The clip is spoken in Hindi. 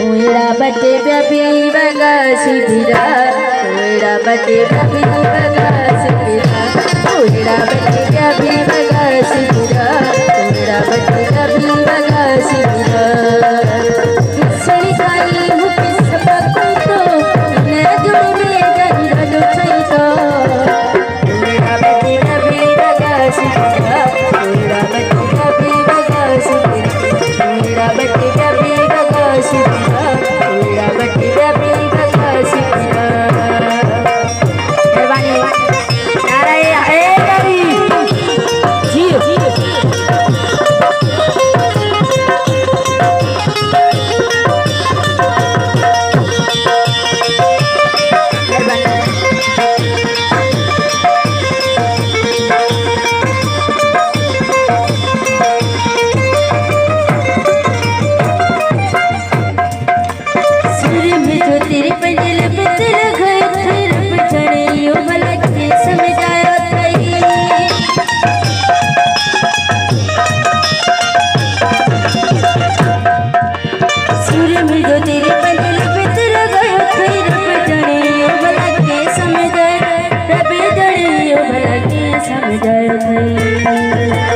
उड़ा बटे बबी बगा सिबिरा उड़ा बटे बबी बगा सिबिरा उड़ा बटे बबी बगा सिबिरा उड़ा बटे बबी बगा सिबिरा किसनी जाई हूँ किस बातों तो न जुड़ में जानी रलो छई तो उड़ा बटे बबी बगा सिबिरा उड़ा बटे बबी बगा सिबिरा उड़ा बटे बबी बगा सिबिरा उड़ा बटे बबी बगा सिबिरा मेहरबानी नारे ए गरी जी तेरे पंजल पे तेरा घर तेरे पछाड़े यो भला के समझाया थई सूर्य में जो तेरे पंजल पे तेरा घर तेरे पछाड़े यो भला के समझाया रबे जड़े यो भला के समझाया थई